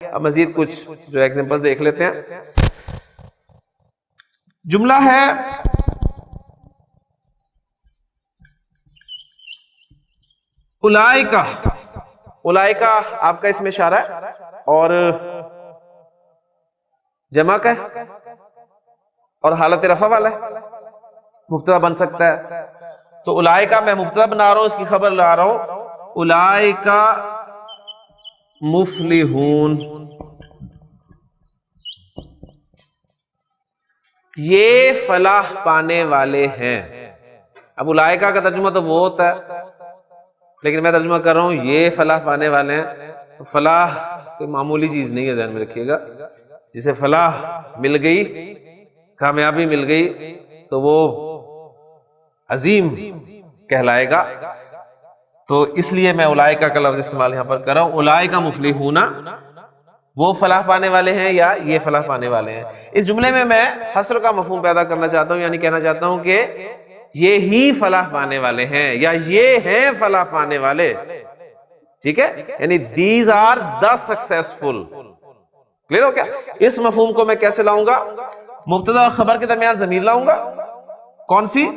اب مزید کچھ جو ایگزامپلز دیکھ لیتے ہیں. جملہ ہے اولئک. اولئک آپ کا اس میں اشارہ ہے اور جمع کا ہے اور حالت رفع والا ہے, مبتدا بن سکتا ہے. تو اولئک میں مبتدا بنا رہا ہوں, اس کی خبر لا رہا ہوں اولئک مفلحون, یہ فلاح پانے والے ہیں. اب اولئک کا ترجمہ تو وہ ہوتا ہے, لیکن میں ترجمہ کر رہا ہوں یہ فلاح پانے والے ہیں. تو فلاح کوئی معمولی چیز نہیں ہے, ذہن میں رکھیے گا. جسے فلاح مل گئی, کامیابی مل گئی, تو وہ عظیم کہلائے گا. تو اس لیے میں اولئک کا لفظ استعمال یہاں پر کر رہا ہوں. اولئک مفلحون, وہ فلاح پانے والے ہیں یا یہ فلاح پانے والے ہیں. اس جملے میں حصر کا مفہوم پیدا کرنا چاہتا ہوں, یعنی کہنا چاہتا ہوں کہ یہ ہی فلاح پانے والے ہیں یا یہ ہیں فلاح پانے والے. ٹھیک ہے, یعنی these are the successful. Clear ہو کیا؟ اس مفہوم کو میں کیسے لاؤں گا؟ مبتدا اور خبر کے درمیان ضمیر لاؤں گا. کون سی؟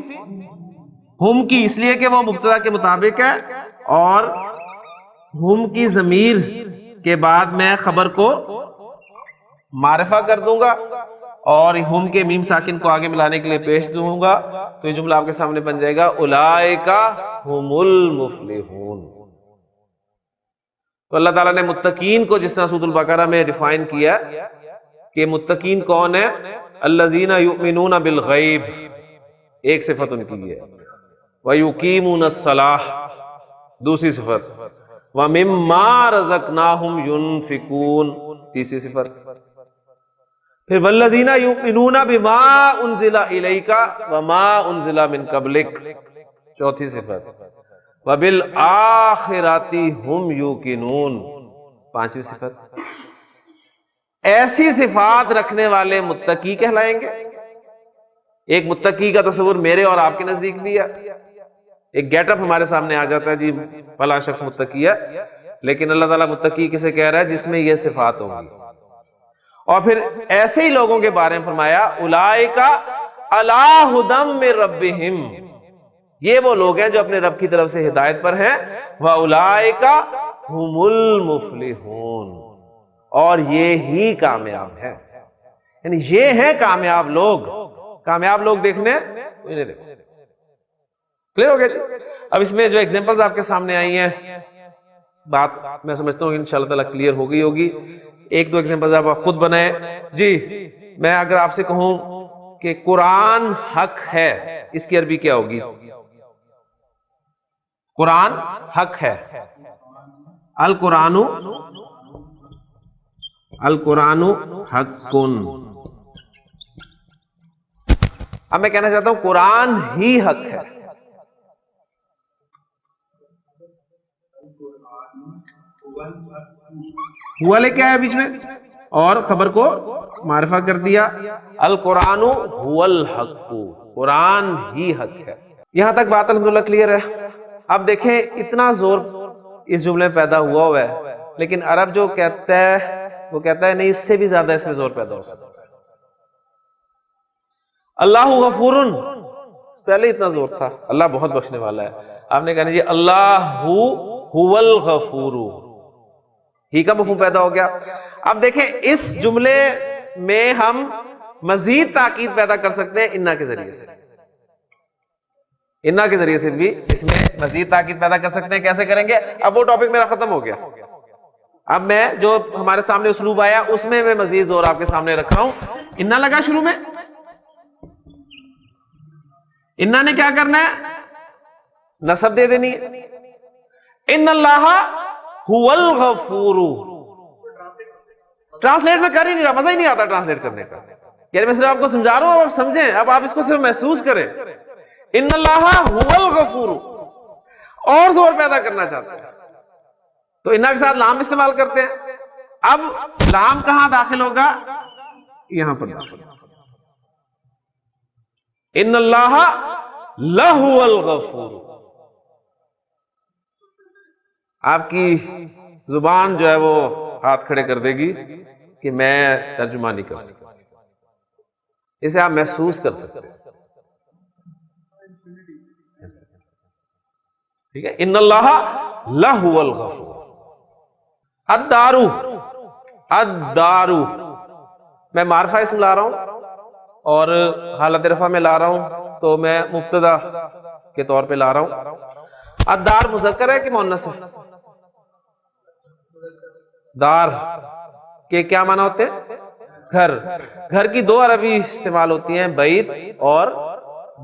ہم کی, اس لیے کہ وہ مبتدا کے مطابق ہے, اور ہم کی ضمیر کے بعد میں خبر کو معرفہ کر دوں گا اور ہم کے میم ساکن کو آگے ملانے کے لیے پیش دوں گا. تو یہ جملہ آپ کے سامنے بن جائے گا اولئک ہم المفلحون. تو اللہ تعالیٰ نے متقین کو جس طرح سورۃ البقرہ میں ڈیفائن کیا کہ متقین کون ہیں, الذین یؤمنون بالغیب, ایک صفت ان کی ہے. وَيُقِيمُونَ الصَّلَاةَ, دوسری صفت. وَمِمَّا رَزَقْنَاهُمْ يُنْفِقُونَ, تیسری صفت. پھر وَالَّذِينَ يُؤْمِنُونَ بِمَا أُنزِلَ إِلَيْكَ وَمَا أُنزِلَ مِن قَبْلِكَ, چوتھی صفت. وَبِالْآخِرَةِ هُمْ يُوقِنُونَ, پانچویں صفت. ایسی صفات رکھنے والے متقی کہلائیں گے. ایک متقی کا تصور میرے اور آپ کے نزدیک بھی ہے. ایک گیٹ اپ ہمارے سامنے آ جاتا ہے, جی فلاں شخص متقی ہے, لیکن اللہ تعالیٰ متقی کسے کہہ رہا ہے؟ جس میں یہ صفات ہوں گی. اور پھر ایسے ہی لوگوں کے بارے میں فرمایا اولئک علی ھدی من ربہم, یہ وہ لوگ ہیں جو اپنے رب کی طرف سے ہدایت پر ہیں. وَأُولَئِكَ هُمُ الْمُفْلِحُونَ, اور یہ ہی کامیاب ہیں. یعنی یہ ہیں کامیاب لوگ. کامیاب لوگ دیکھنے انہیں دیکھو. کلیئر ہو گیا جی؟ اب اس میں جو ایگزامپلز آپ کے سامنے آئی ہیں, بات میں سمجھتا ہوں انشاءاللہ تعالیٰ کلیئر ہو گئی ہوگی. ایک دو ایگزامپلز آپ خود بنائیں. جی میں اگر آپ سے کہوں کہ قرآن حق ہے, اس کی عربی کیا ہوگی؟ قرآن حق ہے. القرآن حق. اب میں کہنا چاہتا ہوں قرآن ہی حق ہے. ہوا لے کیا ہے بیچ میں اور خبر کو معرفہ کر دیا. القرآن هو الحق, قرآن ہی حق ہے. یہاں تک بات الحمدللہ کلیئر ہے. اب دیکھیں اتنا زور اس جملے میں پیدا ہوا ہے, لیکن عرب جو کہتا ہے وہ کہتا ہے نہیں, اس سے بھی زیادہ اس میں زور پیدا ہو سکتا ہے. اللہ غفورن, پہلے اتنا زور تھا, اللہ بہت بخشنے والا ہے. آپ نے کہنا جی اللہ هو الغفور, ہی کا مفہوم پیدا ہو گیا. اب دیکھیں اس جملے میں ہم مزید تاکید پیدا کر سکتے ہیں انا کے ذریعے سے. انا کے ذریعے سے بھی اس میں مزید تاکید پیدا کر سکتے ہیں. کیسے کریں گے؟ اب وہ ٹاپک میرا ختم ہو گیا. اب میں جو ہمارے سامنے اسلوب آیا اس میں مزید زور آپ کے سامنے رکھا ہوں. انا لگا شروع میں, انا نے کیا کرنا ہے؟ نصب دے دینی ہے. ان اللہ هو الغفور. ٹرانسلیٹ میں کر ہی نہیں رہا, مزہ ہی نہیں آتا ٹرانسلیٹ کرنے کا. یعنی میں صرف آپ کو سمجھا رہا ہوں, آپ سمجھیں, اب آپ اس کو صرف محسوس کریں. ان اللہ هو الغفور, اور زور پیدا کرنا چاہتے ہیں تو انا کے ساتھ لام استعمال کرتے ہیں. اب لام کہاں داخل ہوگا؟ یہاں پر داخل. ان اللہ لہو الغفور. آپ کی زبان جو ہے وہ ہاتھ کھڑے کر دے گی کہ میں ترجمہ نہیں کر سکتا. اسے آپ محسوس کر سکتے ہیں. ٹھیک ہے. ان اللہ لہو الغفور. الدارو، الدارو میں معرفہ اسم لا رہا ہوں اور حالت رفع میں لا رہا ہوں تو میں مبتدا کے طور پہ لا رہا ہوں. الدار مذکر ہے کہ مؤنث ہے؟ دار کے کیا معنی ہوتے ہیں؟ گھر. گھر کی دو عربی استعمال ہوتی ہیں، بیت اور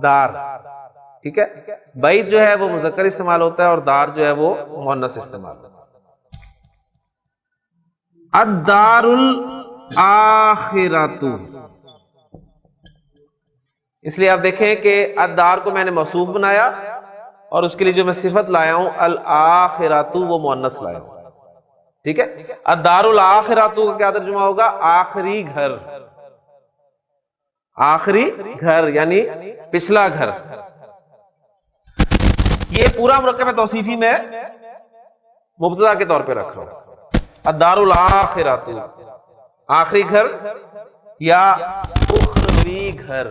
دار. ٹھیک ہے. بیت جو ہے وہ مذکر استعمال ہوتا ہے اور دار جو ہے وہ مؤنث استعمال ہوتا ہے. الدار الاخرۃ، اس لیے آپ دیکھیں کہ الدار کو میں نے موصوف بنایا اور اس کے لیے جو میں صفت لایا ہوں الاخرۃ وہ مؤنث لایا ہوں. ٹھیک ہے. الدار الاخرۃ کا کیا ترجمہ ہوگا؟ آخری گھر. آخری گھر یعنی پچھلا گھر. یہ پورا مرکب توصیفی میں مبتدا کے طور پہ رکھ رہا ہوں. الدار الاخرۃ آخری گھر یا اخروی گھر.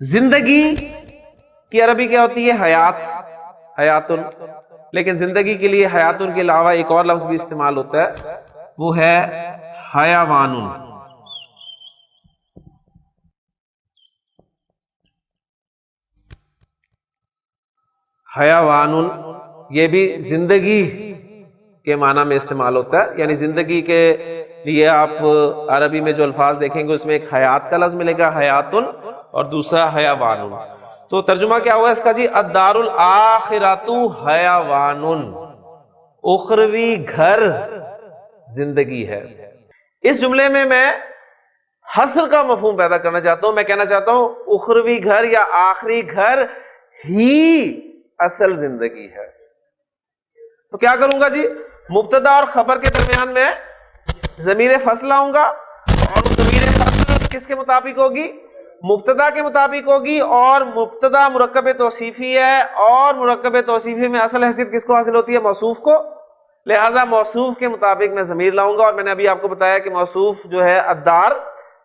زندگی کی عربی کیا ہوتی ہے؟ حیات، حیاتن. لیکن زندگی کے لیے حیاتن کے علاوہ ایک اور لفظ بھی استعمال ہوتا ہے، وہ ہے حیوانن. حیوانن یہ بھی زندگی کے معنی میں استعمال ہوتا ہے. یعنی زندگی کے لیے آپ عربی میں جو الفاظ دیکھیں گے اس میں ایک حیات کا لفظ ملے گا، حیاتن، اور دوسرا حیوانن. تو ترجمہ کیا ہوا اس کا جی؟ الدار الاخرۃ حیوانن، اخروی گھر زندگی ہے. اس جملے میں حصر کا مفہوم پیدا کرنا چاہتا ہوں. میں کہنا چاہتا ہوں اخروی گھر یا آخری گھر ہی اصل زندگی ہے. تو کیا کروں گا جی؟ مبتدا اور خبر کے درمیان میں ضمیر فصل لاؤں گا اور ضمیر فصل کس کے مطابق ہوگی؟ مبتدا کے مطابق ہوگی. اور مبتدا مرکب توصیفی ہے اور مرکب توصیفی میں اصل حیثیت کس کو حاصل ہوتی ہے؟ موصوف کو. لہذا موصوف کے مطابق میں ضمیر لاؤں گا. اور میں نے ابھی آپ کو بتایا کہ موصوف جو ہے الدار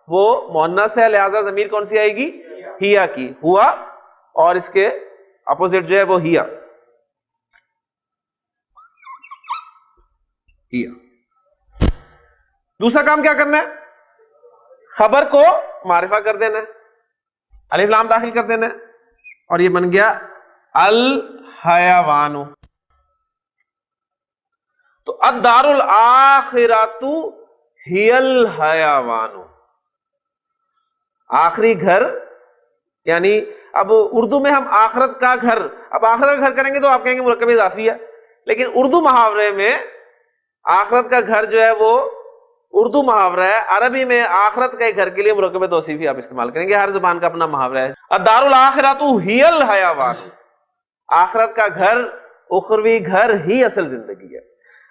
وہ مؤنث ہے، لہذا ضمیر کون سی آئے گی؟ ہیا کی. ہوا اور اس کے اپوزٹ جو ہے وہ ہیا. دوسرا کام کیا کرنا ہے؟ خبر کو معرفہ کر دینا ہے، الف لام داخل کر دینا ہے اور یہ بن گیا الحیوان. تو الدار الاخرۃ ہی الحیوان، آخری گھر. یعنی اب اردو میں ہم آخرت کا گھر، اب آخرت کا گھر کریں گے تو آپ کہیں گے مرکب اضافی ہے، لیکن اردو محاورے میں آخرت کا گھر جو ہے وہ اردو محاورہ ہے. عربی میں آخرت کے گھر کے لیے مرکب توصیفی آپ استعمال کریں گے. ہر زبان کا اپنا محاورہ ہے. الدار الاخرۃ ہی الحیوان، آخرت کا گھر، اخروی گھر ہی اصل زندگی ہے.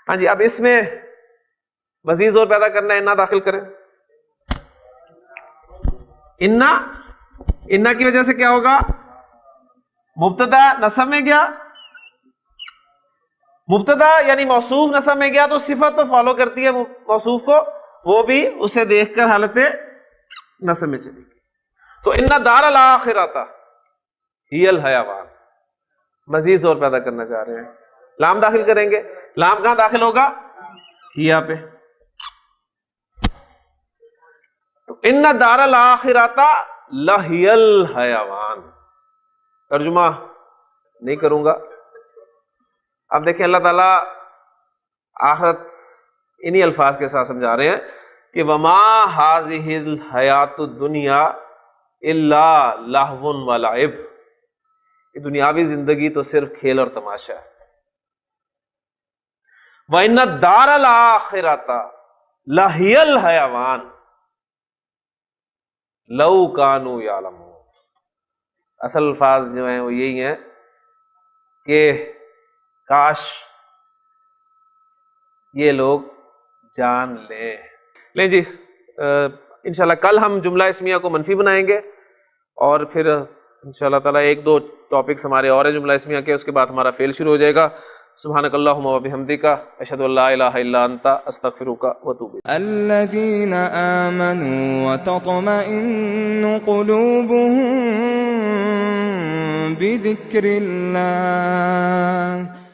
ہاں جی. اب اس میں مزید زور پیدا کرنا ہے، انا داخل کریں. انا کی وجہ سے کیا ہوگا؟ مبتدا نصب میں گیا، مبتدا یعنی موصوف نصب میں گیا تو صفت تو فالو کرتی ہے موصوف کو، وہ بھی اسے دیکھ کر حالت نصب میں چلے گی. تو ان دار الاخرۃ ہی الحیوان. مزید زور پیدا کرنا چاہ رہے ہیں، لام داخل کریں گے. لام کہاں داخل ہوگا؟ ہیا پہ. تو ان دار الاخرۃ لہی الحیوان. ترجمہ نہیں کروں گا. اب دیکھیں اللہ تعالیٰ آخرت انہی الفاظ کے ساتھ سمجھا رہے ہیں کہ وما ہذہ الحیات الدنیا الا لہو ولعب. یہ دنیاوی زندگی تو صرف کھیل اور تماشا ہے. وَإِنَّ الدَّارَ الْآخِرَةَ لَهِيَ الْحَيَوَانُ لَوْ كَانُوا يَعْلَمُونَ. اصل الفاظ جو ہیں وہ یہی ہیں کہ کاش یہ لوگ جان لیں جی. انشاءاللہ کل ہم جملہ اسمیہ کو منفی بنائیں گے اور پھر انشاءاللہ تعالیٰ ایک دو ٹاپکس ہمارے اور ہیں جملہ اسمیہ کے، اس کے بعد ہمارا فعل شروع ہو جائے گا. سبحانک اللہم و بحمدک اشہد ان لا الہ الا انت استغفرک و اتوب الیک. الذين آمنوا وتطمئن قلوبهم بذكر الله